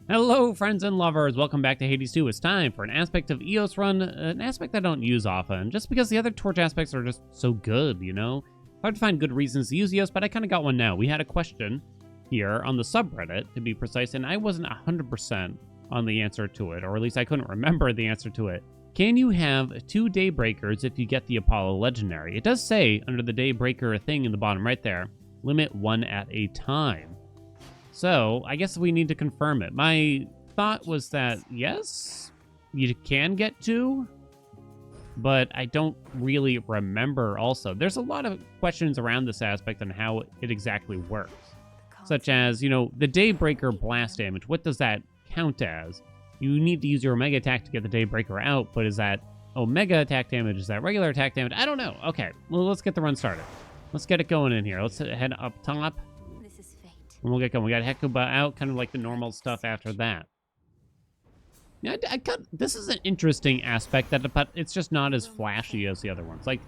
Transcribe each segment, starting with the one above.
Hello, friends and lovers. Welcome back to Hades 2. It's time for an aspect of EOS run, an aspect I don't use often, just because the other Torch aspects are just so good, you know? Hard to find good reasons to use EOS, but I kind of got one now. We had a question here on the subreddit, to be precise, and I wasn't 100% on the answer to it, or at least I couldn't remember the answer to it. Can you have 2 Daybreakers if you get the Apollo Legendary? It does say, under the Daybreaker thing in the bottom right there, limit 1 at a time. So, I guess we need to confirm it. My thought was that, yes, you can get 2, but I don't really remember also. There's a lot of questions around this aspect and how it exactly works. Such as, you know, the Daybreaker blast damage, what does that count as? You need to use your Omega attack to get the Daybreaker out, but is that Omega attack damage? Is that regular attack damage? I don't know. Okay, well, let's get the run started. Let's get it going in here. Let's head up top. And we'll get going. We got Hecuba out, kind of like the normal stuff after that. Yeah, this is an interesting aspect, but it's just not as flashy as the other ones. Like,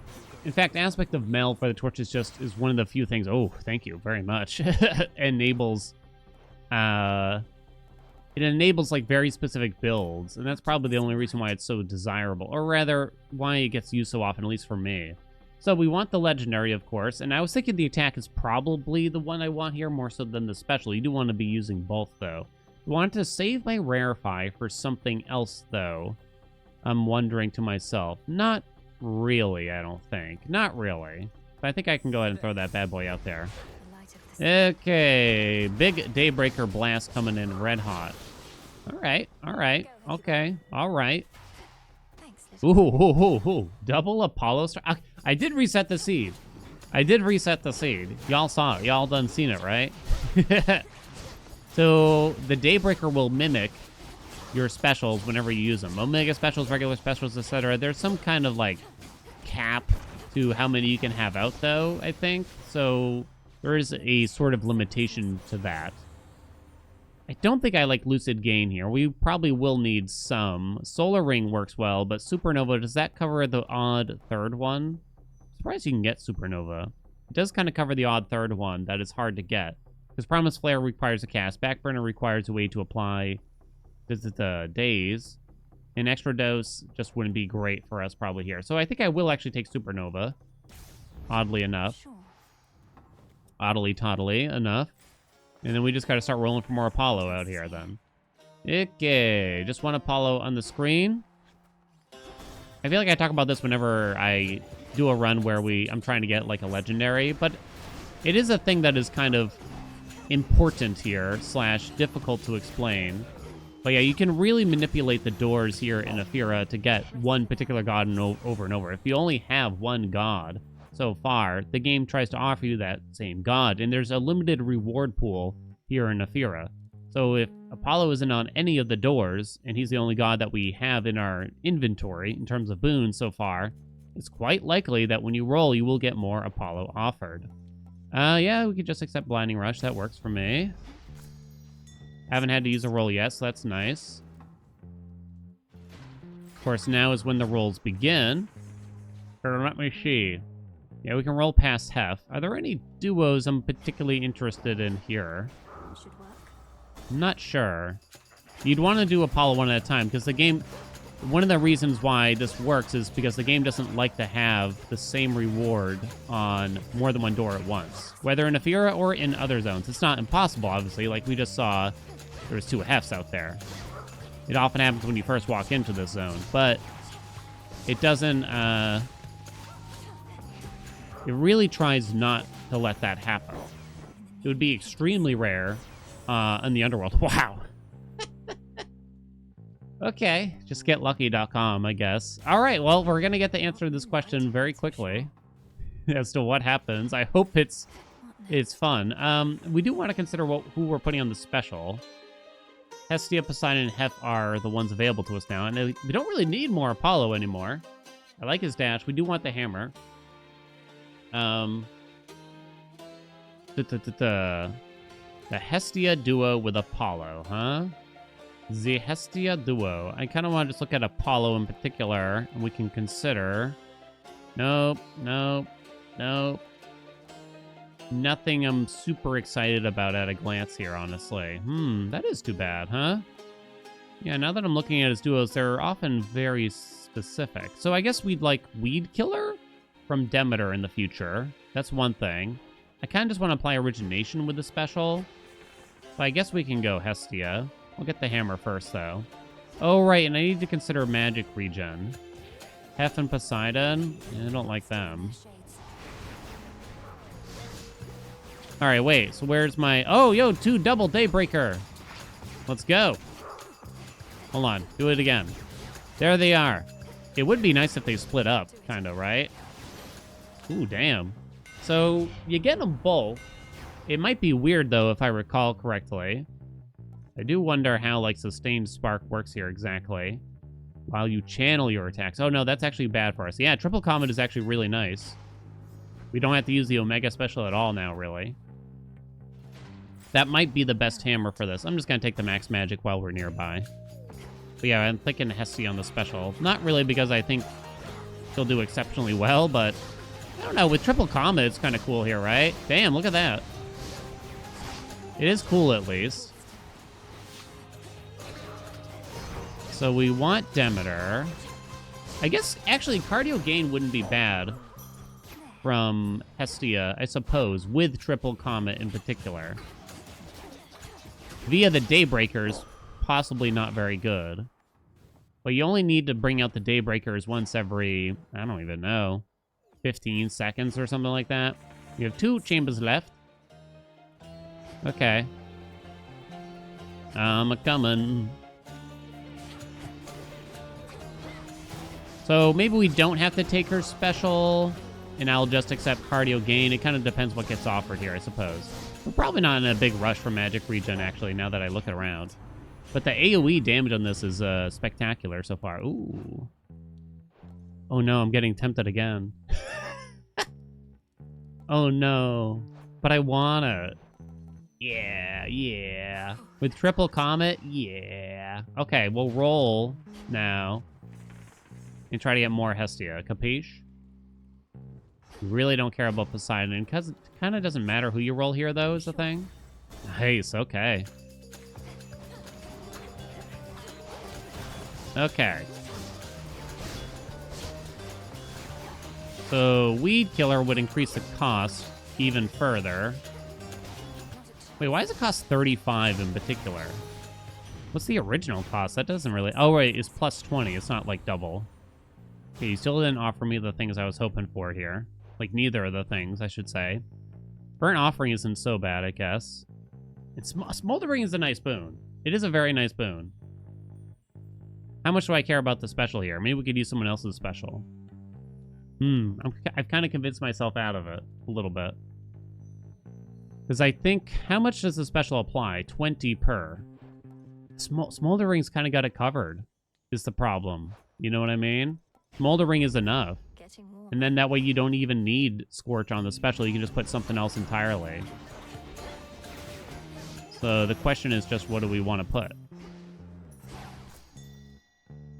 in fact, aspect of Mel for the Torch is one of the few things. Oh, thank you very much. enables, it enables like very specific builds, and that's probably the only reason why it's so desirable, or rather, why it gets used so often, at least for me. So we want the Legendary, of course, and I was thinking the attack is probably the one I want here more so than the special. You do want to be using both, though. I want to save my Rarefy for something else, though. I'm wondering to myself. Not really, I don't think. Not really. But I think I can go ahead and throw that bad boy out there. Okay, big Daybreaker blast coming in red hot. All right, okay, all right. Ooh, double Apollo star. I did reset the seed. Y'all saw it. Y'all done seen it, right? So the Daybreaker will mimic your specials whenever you use them. Omega specials, regular specials, etc. There's some kind of like cap to how many you can have out, though, I think. So there is a sort of limitation to that. I don't think I like Lucid Gain here. We probably will need some. Solar Ring works well, but Supernova, does that cover the odd third one? I'm surprised you can get Supernova. It does kind of cover the odd third one that is hard to get. Because Promise Flare requires a cast. Backburner requires a way to apply the days. An extra dose just wouldn't be great for us probably here. So I think I will actually take Supernova. Oddly enough. Oddly-toddly enough. And then we just got to start rolling for more Apollo out here, then. Okay, just one Apollo on the screen. I feel like I talk about this whenever I do a run where I'm trying to get, like, a Legendary, but it is a thing that is kind of important here, / difficult to explain. But yeah, you can really manipulate the doors here in Aphira to get one particular god over and over. If you only have one god so far, the game tries to offer you that same god, and there's a limited reward pool here in Aphira. So if Apollo isn't on any of the doors, and he's the only god that we have in our inventory in terms of boons so far, it's quite likely that when you roll, you will get more Apollo offered. Yeah, we could just accept Blinding Rush. That works for me. Haven't had to use a roll yet, so that's nice. Of course, now is when the rolls begin. So let me see. Yeah, we can roll past Hef. Are there any duos I'm particularly interested in here? I'm not sure. You'd want to do Apollo one at a time, because the game... One of the reasons why this works is because the game doesn't like to have the same reward on more than one door at once. Whether in Aphira or in other zones. It's not impossible, obviously. Like we just saw, there was 2 Hefs out there. It often happens when you first walk into this zone. But it doesn't... It really tries not to let that happen. It would be extremely rare in the underworld. Wow. Okay, just getlucky.com, I guess. All right, well, we're going to get the answer to this question very quickly as to what happens. I hope it's fun. We do want to consider who we're putting on the special. Hestia, Poseidon, and Hef are the ones available to us now, and we don't really need more Apollo anymore. I like his dash. We do want the hammer. The Hestia duo with Apollo, huh? The Hestia duo. I kind of want to just look at Apollo in particular, and we can consider... Nope. nothing I'm super excited about at a glance here, honestly. That is too bad, huh? Yeah, now that I'm looking at his duos, they're often very specific. So I guess we'd like Weed Killer from Demeter in the future. That's one thing. I kind of just want to apply Origination with the special. So I guess we can go Hestia. We'll get the hammer first, though. Oh, right, and I need to consider magic regen. Hef and Poseidon? I don't like them. All right, wait, so where's my... Oh, yo, 2 double Daybreaker. Let's go. Hold on, do it again. There they are. It would be nice if they split up, kind of, right? Ooh, damn. So, you get them both. It might be weird, though, if I recall correctly. I do wonder how, like, Sustained Spark works here exactly. While you channel your attacks. Oh, no, that's actually bad for us. Yeah, Triple Comet is actually really nice. We don't have to use the Omega Special at all now, really. That might be the best hammer for this. I'm just going to take the Max Magic while we're nearby. But yeah, I'm thinking Hestia on the special. Not really because I think she'll do exceptionally well, but I don't know. With Triple Comet, it's kind of cool here, right? Damn, look at that. It is cool, at least. So we want Demeter. I guess, actually, Cardio Gain wouldn't be bad from Hestia, I suppose, with Triple Comet in particular. Via the Daybreakers, possibly not very good. But you only need to bring out the Daybreakers once every, I don't even know, 15 seconds or something like that. You have 2 chambers left. Okay. I'm a-comin'. So maybe we don't have to take her special, and I'll just accept Cardio Gain. It kind of depends what gets offered here, I suppose. We're probably not in a big rush for magic regen, actually, now that I look around. But the AoE damage on this is spectacular so far. Ooh. Oh no, I'm getting tempted again. Oh no. But I want it. Yeah, yeah. With Triple Comet, yeah. Okay, we'll roll now. And try to get more Hestia. Capiche? We really don't care about Poseidon, because it kind of doesn't matter who you roll here, though, is the thing. Nice, okay. Okay. So, Weed Killer would increase the cost even further. Wait, why does it cost 35 in particular? What's the original cost? That doesn't really... Oh, right, it's plus 20. It's not, like, double. Okay, you still didn't offer me the things I was hoping for here. Like, neither of the things, I should say. Burnt Offering isn't so bad, I guess. Smoldering is a nice boon. It is a very nice boon. How much do I care about the special here? Maybe we could use someone else's special. I've kind of convinced myself out of it a little bit. Because I think, how much does the special apply? 20 per. Smoldering's kind of got it covered, is the problem. You know what I mean? Smoldering is enough. And then that way you don't even need Scorch on the special. You can just put something else entirely. So the question is just, what do we want to put?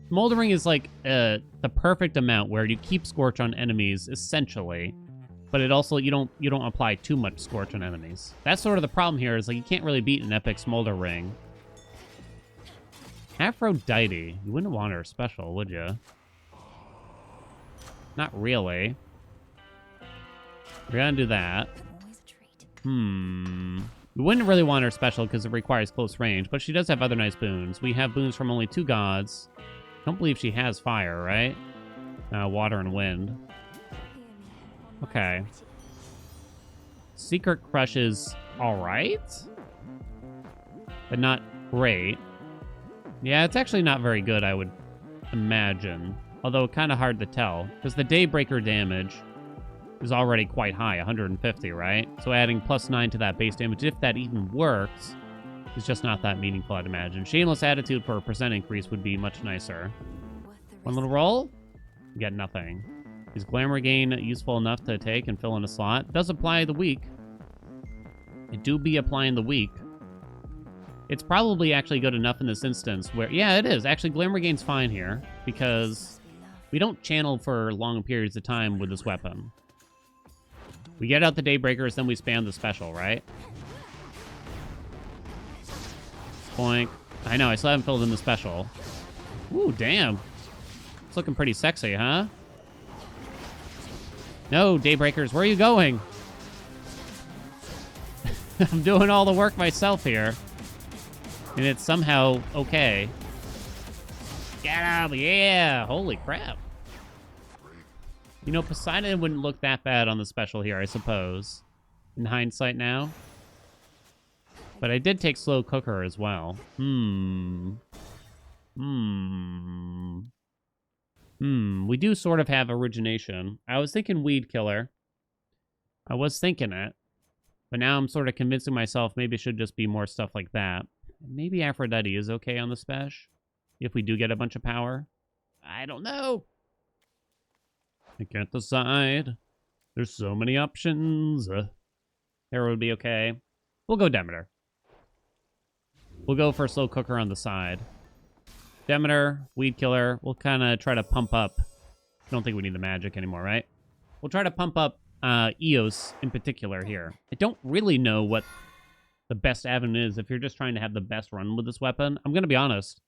Smoldering is like the perfect amount where you keep Scorch on enemies, essentially. But it also, you don't apply too much Scorch on enemies. That's sort of the problem here, is like you can't really beat an epic Smolder Ring. Aphrodite. You wouldn't want her special, would you? Not really. We're gonna do that. We wouldn't really want her special because it requires close range, but she does have other nice boons. We have boons from only 2 gods. Don't believe she has fire, right? Water and wind. Okay. Secret Crush is alright, but not great. Yeah, it's actually not very good, I would imagine. Although kind of hard to tell, because the Daybreaker damage is already quite high, 150, right? So adding +9 to that base damage, if that even works, is just not that meaningful, I'd imagine. Shameless Attitude for a % increase would be much nicer. One little roll? You get nothing. Is Glamour Gain useful enough to take and fill in a slot? It does apply the weak. It do be applying the weak. It's probably actually good enough in this instance where... Yeah, it is. Actually, Glamour Gain's fine here, because we don't channel for long periods of time with this weapon. We get out the Daybreakers, then we spam the special, right? Boink. I know, I still haven't filled in the special. Ooh, damn. It's looking pretty sexy, huh? No, Daybreakers, where are you going? I'm doing all the work myself here. And it's somehow okay. Get him, yeah! Holy crap. You know, Poseidon wouldn't look that bad on the special here, I suppose. In hindsight now. But I did take Slow Cooker as well. We do sort of have origination. I was thinking Weed Killer. I was thinking it. But now I'm sort of convincing myself maybe it should just be more stuff like that. Maybe Aphrodite is okay on the special. If we do get a bunch of power. I don't know. I can't decide. There's so many options. Hera would be okay. We'll go Demeter. We'll go for Slow Cooker on the side. Demeter, Weed Killer. We'll kind of try to pump up. I don't think we need the magic anymore, right? We'll try to pump up Eos in particular here. I don't really know what the best avenue is if you're just trying to have the best run with this weapon. I'm going to be honest.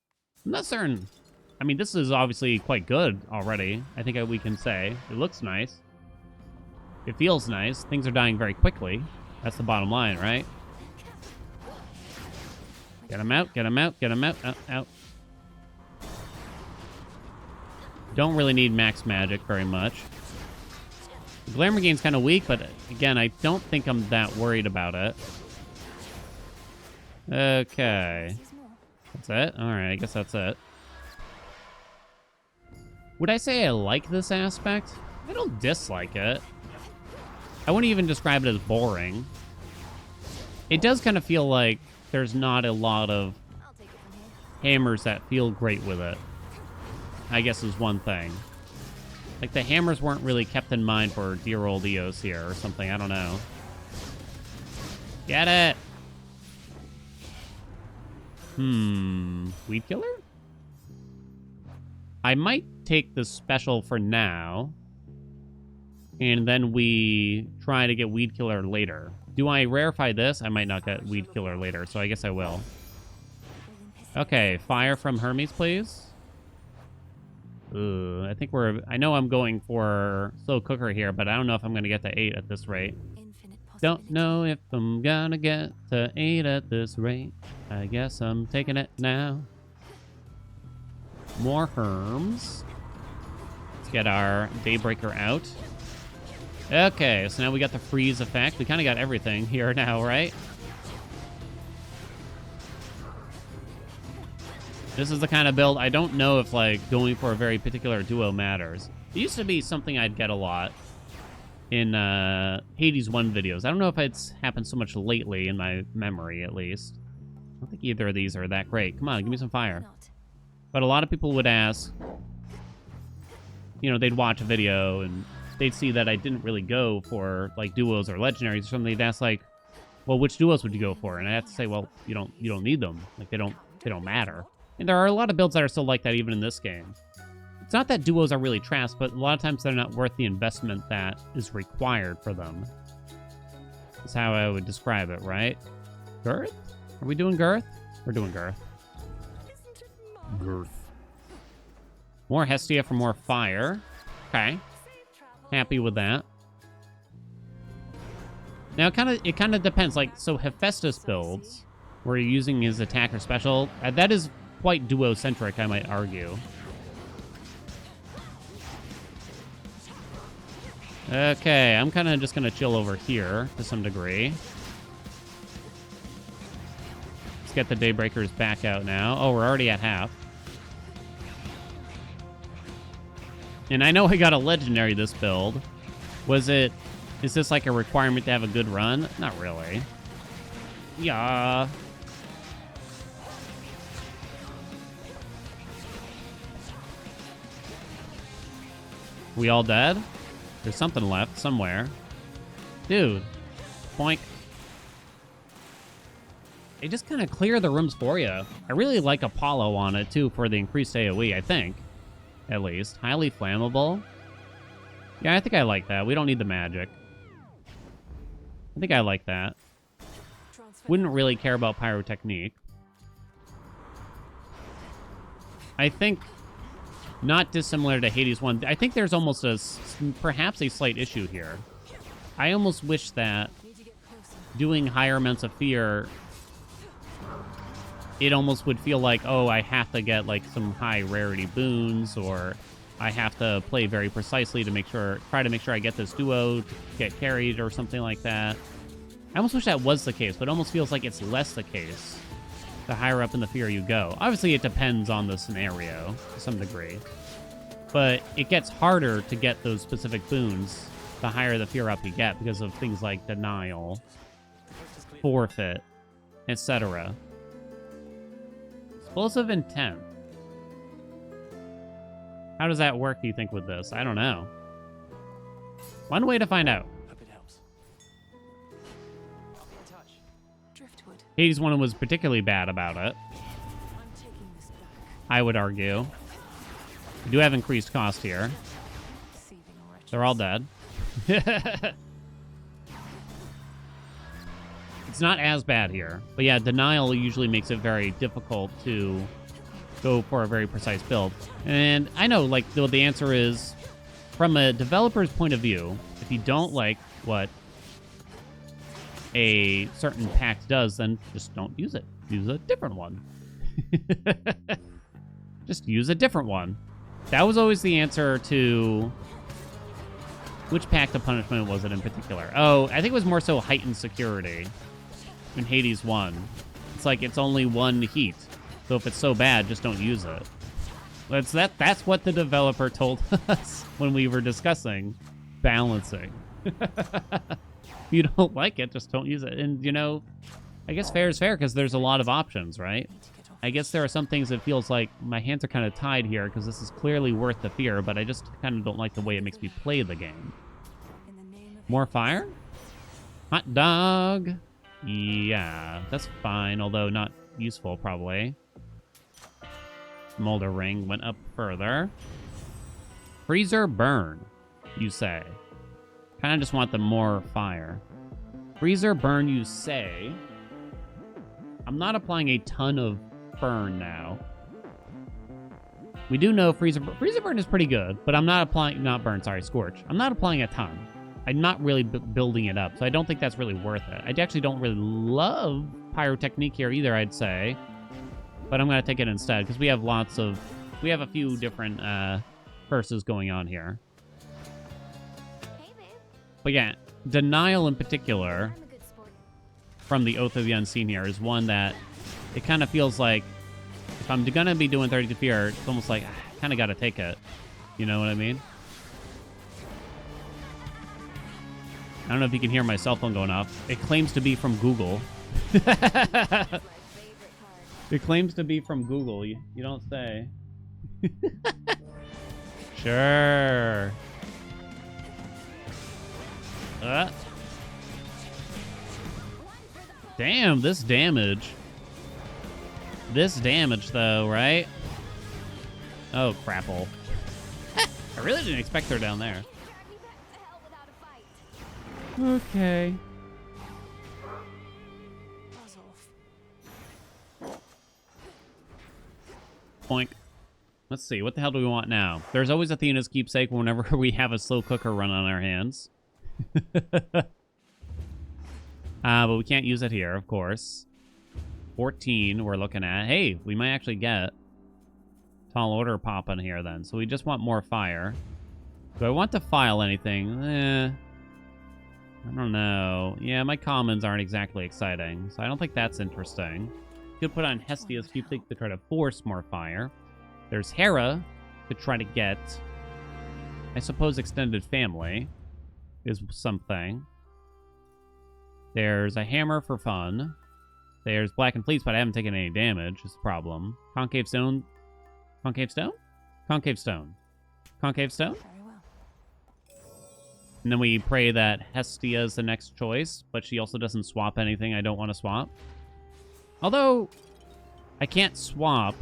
I'm not certain. I mean, this is obviously quite good already. I think we can say. It looks nice. It feels nice. Things are dying very quickly. That's the bottom line, right? Get him out, get him out, get him out, out. Don't really need max magic very much. The Glamour Gain's kind of weak, but again, I don't think I'm that worried about it. Okay. That's it? Alright, I guess that's it. Would I say I like this aspect? I don't dislike it. I wouldn't even describe it as boring. It does kind of feel like there's not a lot of hammers that feel great with it. I guess is one thing. Like the hammers weren't really kept in mind for dear old Eos here or something. I don't know. Get it! Weed Killer? I might take the special for now. And then we try to get Weed Killer later. Do I rarefy this? I might not get Weed Killer later, so I guess I will. Okay, fire from Hermes, please. I think I know I'm going for Slow Cooker here, but I don't know if I'm going to get to 8 at this rate. Don't know if I'm gonna get to 8 at this rate. I guess I'm taking it now. More Herms. Let's get our Daybreaker out. Okay, so now we got the freeze effect. We kind of got everything here now, right? This is the kind of build I don't know if, like, going for a very particular duo matters. It used to be something I'd get a lot in Hades 1 videos. I don't know if it's happened so much lately in my memory, at least. I don't think either of these are that great. Come on, give me some fire. But a lot of people would ask, you know, they'd watch a video and they'd see that I didn't really go for, like, duos or legendaries or something. They'd ask, like, well, which duos would you go for? And I have to say, well, you don't need them. Like, they don't matter. And there are a lot of builds that are still like that even in this game. It's not that duos are really trash, but a lot of times they're not worth the investment that is required for them. That's how I would describe it, right? Girth? Are we doing Girth? We're doing Girth. Girth. More Hestia for more fire. Okay. Happy with that. Now, it kind of depends. Like, so Hephaestus builds, where you're using his attack or special, that is quite duo-centric, I might argue. Okay, I'm kind of just going to chill over here to some degree. Let's get the Daybreakers back out now. Oh, we're already at half. And I know I got a legendary this build. Is this like a requirement to have a good run? Not really. Yeah. We all dead? There's something left somewhere. Dude. Boink. They just kind of clear the rooms for you. I really like Apollo on it, too, for the increased AoE, I think. At least. Highly flammable. Yeah, I think I like that. We don't need the magic. I think I like that. Wouldn't really care about pyrotechnique. I think, not dissimilar to Hades 1, I think there's almost perhaps a slight issue here. I almost wish that doing higher amounts of fear, it almost would feel like, oh, I have to get like some high rarity boons, or I have to play very precisely to try to make sure I get this duo to get carried or something like that. I almost wish that was the case, but it almost feels like it's less the case the higher up in the fear you go. Obviously, it depends on the scenario to some degree, but it gets harder to get those specific boons the higher the fear up you get because of things like denial, forfeit, etc. Explosive intent. How does that work, do you think, with this? I don't know. One way to find out. Hades 1 was particularly bad about it, I would argue. We do have increased cost here. They're all dead. It's not as bad here. But yeah, denial usually makes it very difficult to go for a very precise build. And I know, like, the answer is, from a developer's point of view, if you don't like what a certain pact does, then just don't use it. Use a different one. Just use a different one. That was always the answer to... Which pact of punishment was it in particular? Oh, I think it was more so heightened security in Hades 1. It's like it's only one heat. So if it's so bad, just don't use it. That's what the developer told us when we were discussing balancing. If you don't like it, just don't use it. And, you know, I guess fair is fair because there's a lot of options, right? I guess there are some things that feels like my hands are kind of tied here because this is clearly worth the fear, but I just kind of don't like the way it makes me play the game. More fire? Hot dog. Yeah, that's fine, although not useful, probably. Smolder ring went up further. Freezer burn, you say. Kind of just want the more fire. Freezer burn, you say. I'm not applying a ton of burn now. We do know freezer burn is pretty good, but I'm not applying, scorch. I'm not applying a ton. I'm not really building it up, so I don't think that's really worth it. I actually don't really love pyrotechnique here either, I'd say. But I'm going to take it instead, because we have a few different curses going on here. But yeah, denial in particular, from the Oath of the Unseen here, is one that it kind of feels like, if I'm going to be doing 32 Fear, it's almost like, I kind of got to take it. You know what I mean? I don't know if you can hear my cell phone going off. It claims to be from Google. It claims to be from Google. You don't say. Sure. Damn, this damage. This damage, though, right? Oh, crapple. I really didn't expect her down there. Okay. Boink. Let's see, what the hell do we want now? There's always Athena's keepsake whenever we have a slow cooker run on our hands. But we can't use it here, of course. 14 we're looking at. Hey, we might actually get Tall Order popping here then. So we just want more fire. Do I want to file anything? I don't know. Yeah, my commons aren't exactly exciting, so I don't think that's interesting. Could put on Hestia's keepsake to try to force more fire. There's Hera to try to get, I suppose, extended family is something. There's a hammer for fun. There's Blackened Fleece, but I haven't taken any damage, is the problem. Concave stone. Concave stone? Concave stone. Concave stone? Very well. And then we pray that Hestia is the next choice, but she also doesn't swap anything I don't want to swap. Although, I can't swap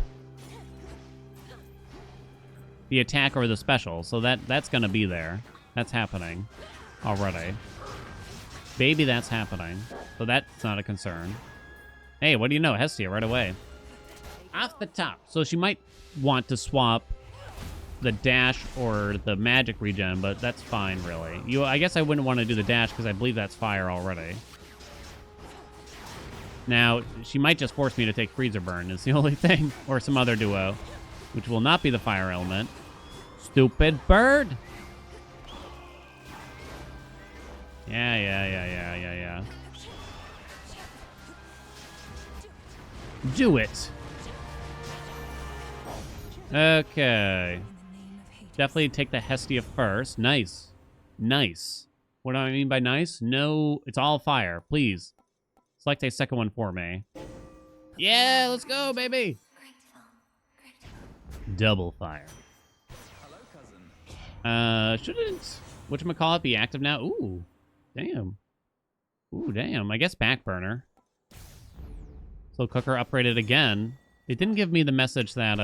the attack or the special, so that's going to be there. That's happening already. Baby, that's happening. So that's not a concern. Hey, what do you know? Hestia, right away. Off the top. So she might want to swap the dash or the magic regen, but that's fine, really. I guess I wouldn't want to do the dash because I believe that's fire already. Now, she might just force me to take Freezer Burn is the only thing. Or some other duo, which will not be the fire element. Stupid bird! Yeah. Do it! Okay. Definitely take the Hestia first. Nice. Nice. What do I mean by nice? No, it's all fire. Please. Select a second one for me. Yeah, let's go, baby! Double fire. Shouldn't whatchamacallit be active now? Ooh. Damn. Ooh, damn. I guess back burner. Slow cooker upgraded again. It didn't give me the message that,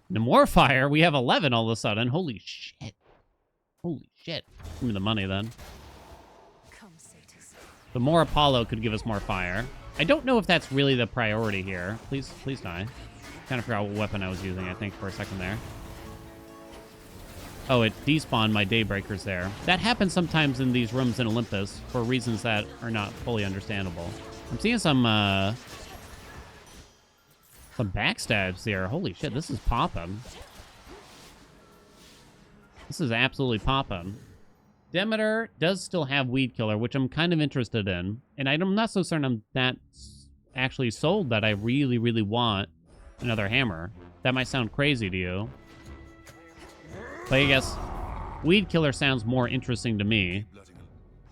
no more fire. We have 11 all of a sudden. Holy shit. Holy shit. Give me the money then. The more Apollo could give us more fire. I don't know if that's really the priority here. Please die. Kind of forgot what weapon I was using, I think, for a second there. Oh, it despawned my Daybreakers there. That happens sometimes in these rooms in Olympus for reasons that are not fully understandable. I'm seeing some backstabs here. Holy shit, this is poppin'. This is absolutely poppin'. Demeter does still have Weed Killer, which I'm kind of interested in. And I'm not so certain I'm that actually sold that I really, really want another hammer. That might sound crazy to you. But I guess Weed Killer sounds more interesting to me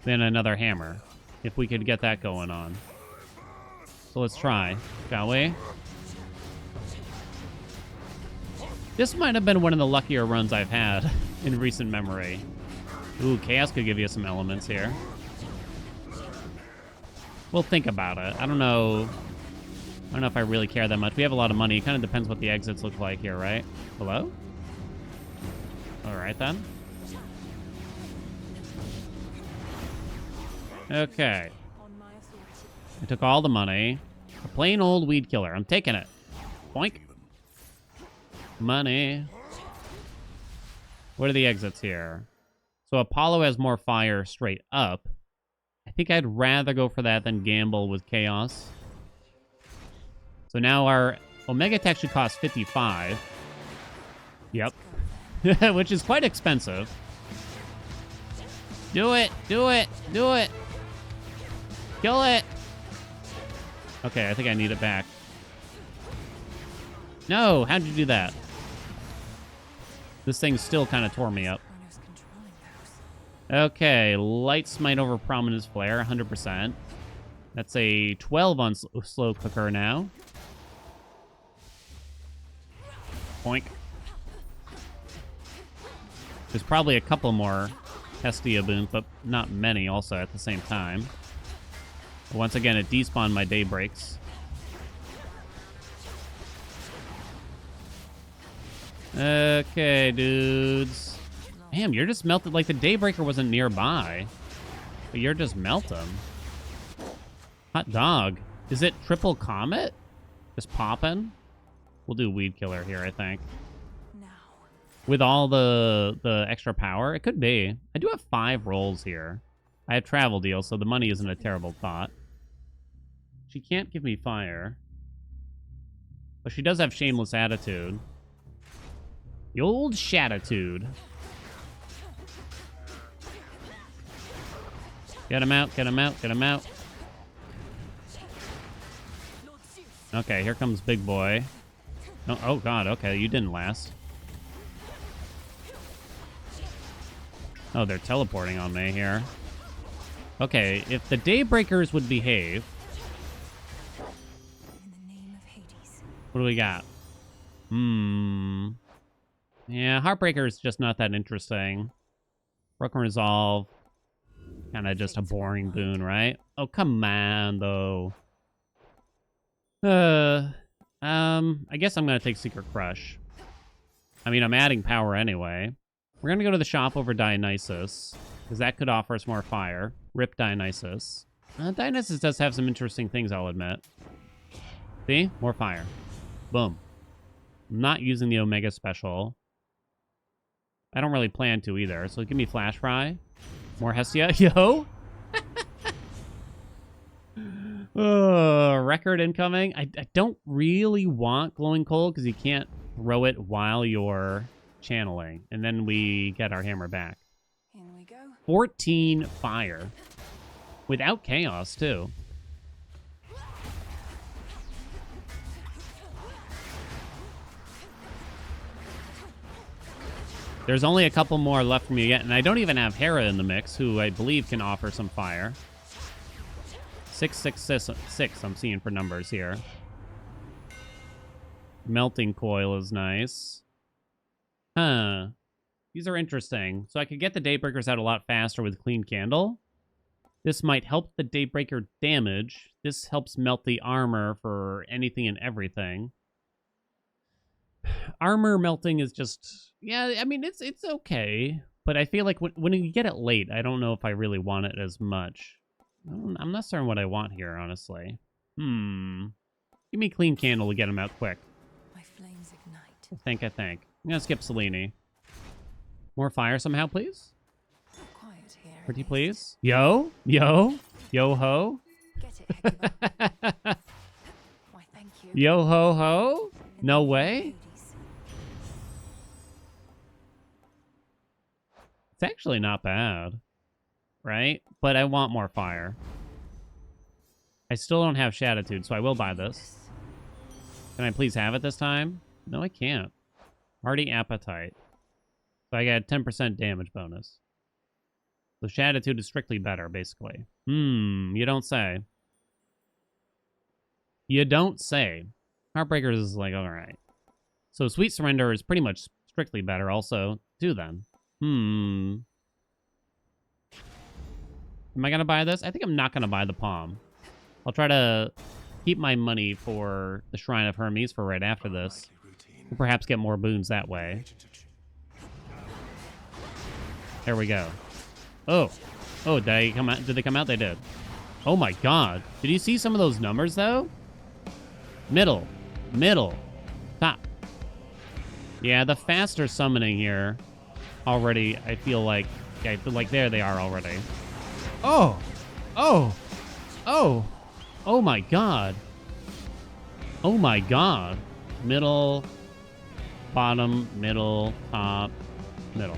than another hammer, if we could get that going on. So let's try, shall we? This might have been one of the luckier runs I've had in recent memory. Ooh, Chaos could give you some elements here. We'll think about it. I don't know if I really care that much. We have a lot of money. It kind of depends what the exits look like here, right? Hello? All right, then. Okay. I took all the money. A plain old Weed Killer. I'm taking it. Boink. Money. What are the exits here? So Apollo has more fire straight up. I think I'd rather go for that than gamble with Chaos. So now our Omega Tech should cost 55. Yep. Which is quite expensive. Do it! Do it! Do it! Kill it! Okay, I think I need it back. No! How'd you do that? This thing still kind of tore me up. Okay, Light Smite over Prominence Flare, 100%. That's a 12 on Slow Cooker now. Boink. There's probably a couple more Hestia boons, but not many also at the same time. But once again, it despawned my Daybreaks. Okay, dudes. Damn, you're just melted. Like, the Daybreaker wasn't nearby. But you're just melting. Hot dog. Is it Triple Comet? Just popping? We'll do Weed Killer here, I think. With all the extra power? It could be. I do have 5 rolls here. I have travel deals, so the money isn't a terrible thought. She can't give me fire. But she does have Shameless Attitude. The old Shatitude. Get him out, get him out, get him out. Okay, here comes Big Boy. Oh god, okay, you didn't last. Oh, they're teleporting on me here. Okay, if the Daybreakers would behave... What do we got? Yeah, Heartbreaker is just not that interesting. Broken Resolve. Kind of just a boring boon, right? Oh, come on, though. I guess I'm going to take Secret Crush. I mean, I'm adding power anyway. We're going to go to the shop over Dionysus. because that could offer us more fire. Rip Dionysus. Dionysus does have some interesting things, I'll admit. See? More fire. Boom. I'm not using the Omega special. I don't really plan to either, so give me Flash Fry. More Hestia. Yo! Record incoming. I don't really want Glowing Coal because you can't throw it while you're channeling. And then we get our hammer back. In we go. 14 fire. Without chaos, too. There's only a couple more left for me to get, and I don't even have Hera in the mix, who I believe can offer some fire. 666 I'm seeing for numbers here. Melting Coil is nice. Huh. These are interesting. So I could get the Daybreakers out a lot faster with Clean Candle. This might help the Daybreaker damage. This helps melt the armor for anything and everything. Armor melting is just... Yeah, I mean, it's okay. But I feel like when you get it late, I don't know if I really want it as much. I'm not certain what I want here, honestly. Give me Clean Candle to get him out quick. My flames ignite. I think. I'm gonna skip Selene. More fire somehow, please? Quiet here. Pretty please? Yo? Yo? Yo ho? Get it, Hecuba. Why, thank you. Yo ho ho? No way? It's actually not bad. Right? But I want more fire. I still don't have Shatitude, so I will buy this. Can I please have it this time? No, I can't. Hearty Appetite. So I got a 10% damage bonus. So Shatitude is strictly better, basically. You don't say. You don't say. Heartbreakers is like, alright. So Sweet Surrender is pretty much strictly better also, too, then. Am I going to buy this? I think I'm not going to buy the Palm. I'll try to keep my money for the Shrine of Hermes for right after this. We'll perhaps get more boons that way. There we go. Oh. Oh, did they come out? Did they come out? They did. Oh my god. Did you see some of those numbers, though? Middle. Middle. Top. Yeah, the faster summoning here already, I feel like... Okay, like there they are already. Oh! Oh! Oh! Oh my god. Oh my god. Middle, bottom, middle, top, middle.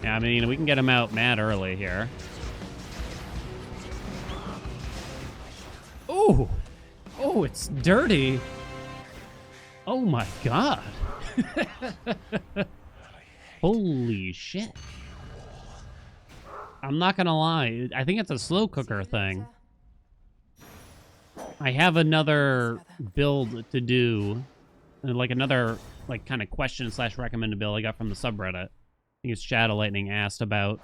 Yeah, I mean, we can get him out mad early here. Oh! Oh, it's dirty. Oh my god. Holy shit. I'm not gonna lie. I think it's a slow cooker thing. I have another build to do. Like another, like, kind of question / recommended build I got from the subreddit. I think it's Shadow Lightning asked about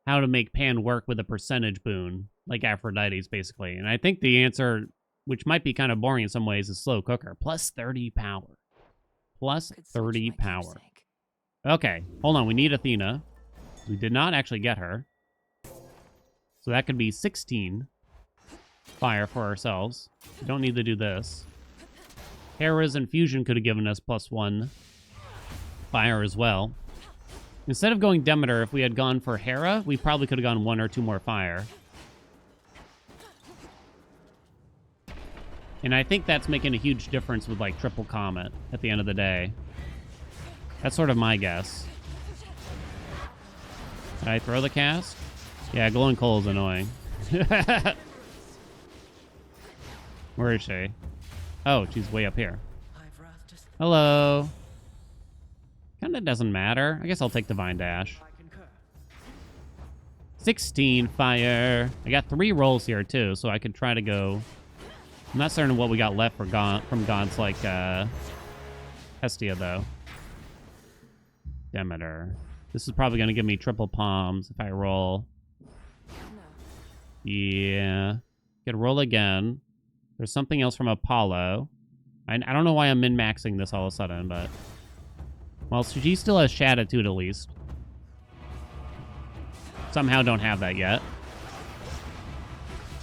how to make Pan work with a percentage boon. Like Aphrodite's, basically. And I think the answer, which might be kind of boring in some ways, is slow cooker. Plus 30 power. Plus 30 power. Okay, hold on. We need Athena. We did not actually get her. So that could be 16 fire for ourselves. We don't need to do this. Hera's Infusion could have given us +1 fire as well. Instead of going Demeter, if we had gone for Hera, we probably could have gone 1 or 2 more fire. And I think that's making a huge difference with, like, Triple Comet at the end of the day. That's sort of my guess. Did I throw the cast? Yeah, Glowing Coal is annoying. Where is she? Oh, she's way up here. Hello. Kind of doesn't matter. I guess I'll take Divine Dash. 16 fire. I got 3 rolls here, too, so I could try to go... I'm not certain what we got left for from gods like Hestia, though. Demeter. This is probably going to give me triple palms if I roll. Yeah. Could roll again. There's something else from Apollo. I don't know why I'm min-maxing this all of a sudden, but... Well, she still has Shatitude at least. Somehow don't have that yet.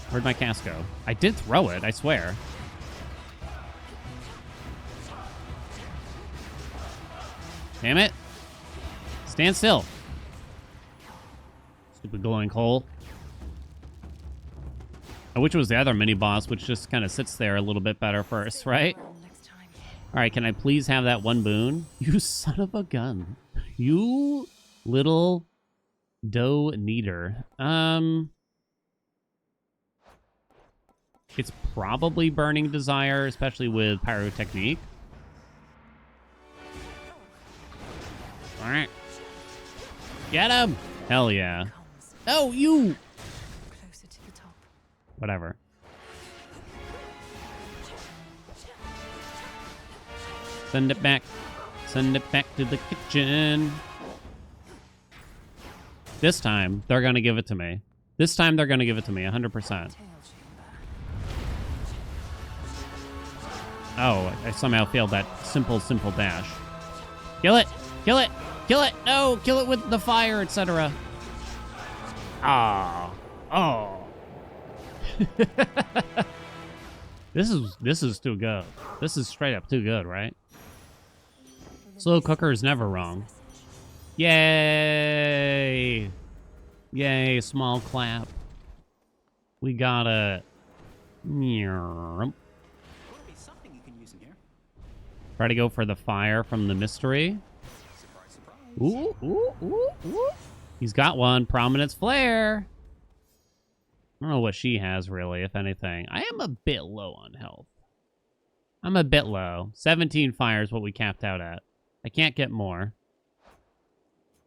Where'd my cast go? I did throw it, I swear. Damn it. Stand still. Stupid glowing coal. I wish it was the other mini-boss, which just kind of sits there a little bit better first, right? Alright, can I please have that one boon? You son of a gun. You little dough kneader. It's probably Burning Desire, especially with Pyrotechnique. Alright. Get him! Hell yeah. Oh, you! Closer to the top. Whatever. Send it back. Send it back to the kitchen. This time, they're gonna give it to me. This time, they're gonna give it to me, 100%. Oh, I somehow failed that simple dash. Kill it! Kill it! Kill it! No! Kill it with the fire, etc. Ah. Oh. This is too good. This is straight up too good, right? Slow cooker is never wrong. Yay! Yay, small clap. We got it. Try to go for the fire from the mystery. Ooh, ooh, ooh, ooh. He's got one. Prominence flare. I don't know what she has, really, if anything. I am a bit low on health. I'm a bit low. 17 fire is what we capped out at. I can't get more.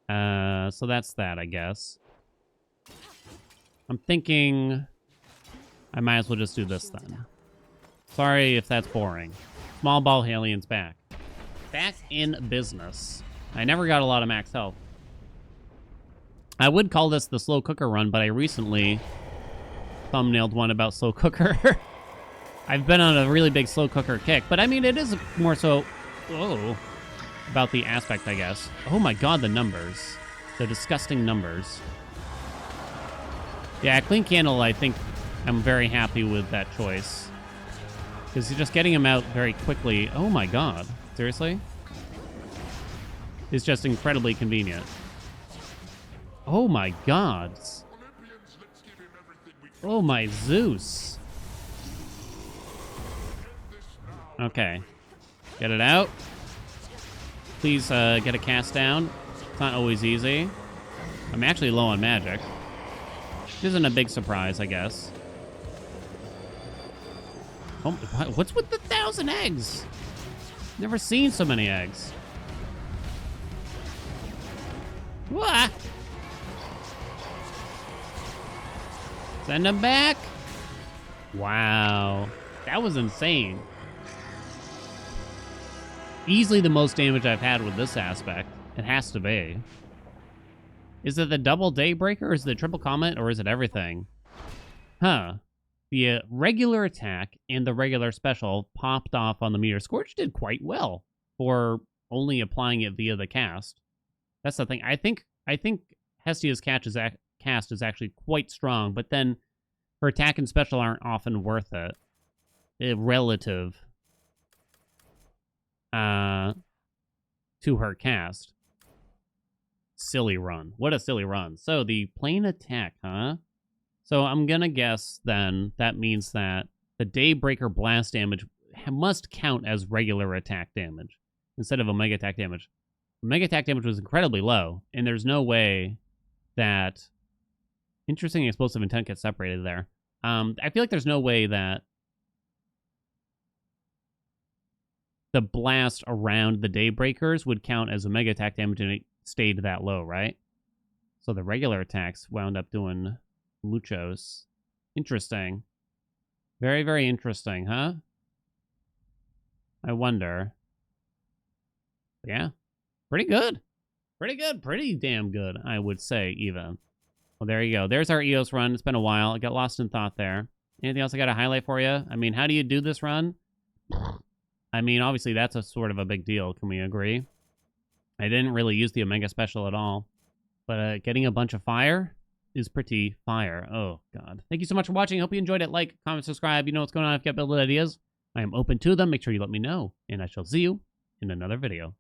So that's that, I guess. I'm thinking I might as well just do this then. Sorry if that's boring. Small ball Haelian's back. Back in business. I never got a lot of max health. I would call this the slow cooker run, but I recently thumbnailed one about slow cooker. I've been on a really big slow cooker kick, but I mean, it is more so about the aspect, I guess. Oh my god, the numbers. The disgusting numbers. Yeah, Clean Candle, I think I'm very happy with that choice. Because just getting him out very quickly, oh my god, seriously? Is just incredibly convenient. Oh my god. Oh my Zeus. Okay. Get it out. Please get a cast down. It's not always easy. I'm actually low on magic. Which isn't a big surprise, I guess. Oh, what's with the 1,000 eggs? Never seen so many eggs. Wah! Send them back. Wow. That was insane. Easily the most damage I've had with this aspect. It has to be. Is it the double Daybreaker, or is it the triple comet, or is it everything? Huh. The regular attack and the regular special popped off on the meter. Scorch did quite well for only applying it via the cast. That's the thing. I think Hestia's cast is actually quite strong, but then her attack and special aren't often worth it. Relative to her cast. Silly run. What a silly run. So the plain attack, huh? So I'm gonna guess then that means that the Daybreaker blast damage must count as regular attack damage instead of Omega attack damage. Omega attack damage was incredibly low, and there's no way that interesting explosive intent gets separated there. I feel like there's no way that the blast around the Daybreakers would count as Omega attack damage, and it stayed that low, right? So the regular attacks wound up doing muchos. Interesting. Very, very interesting, huh? I wonder. Yeah. Pretty good. Pretty good. Pretty damn good, I would say, even. Well, there you go. There's our EOS run. It's been a while. I got lost in thought there. Anything else I got to highlight for you? I mean, how do you do this run? I mean, obviously, that's a sort of a big deal. Can we agree? I didn't really use the Omega Special at all. But getting a bunch of fire is pretty fire. Oh, God. Thank you so much for watching. Hope you enjoyed it. Like, comment, subscribe. You know what's going on if you got build ideas. I am open to them. Make sure you let me know. And I shall see you in another video.